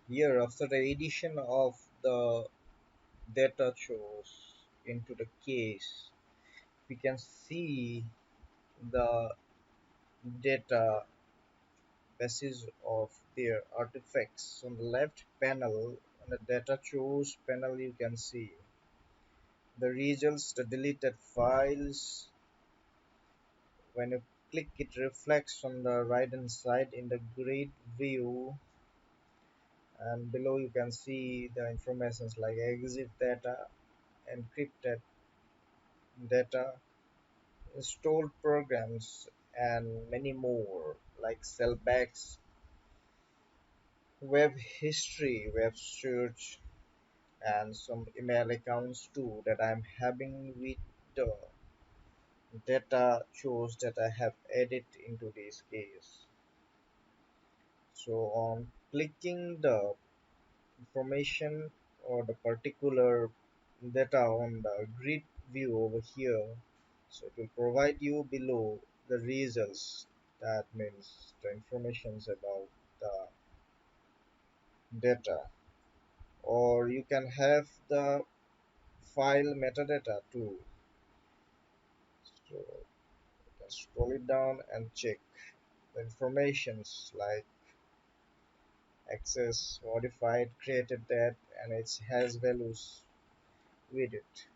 Here, after the addition of the data shows into the case, we can see the data basis of their artifacts. On the left panel, on the data shows panel, you can see the results, the deleted files. When you click, it reflects on the right hand side in the grid view, and below you can see the informations like exit data, encrypted data, installed programs, and many more like sellbacks, web history, web search, and some email accounts too that I'm having with the data shows that I have added into this case. So on clicking the information or the particular data on the grid view over here, so it will provide you below the results. That means the informations about the data, or you can have the file metadata too. So you can scroll it down and check the informations like access, modified, created that, and it has values with it.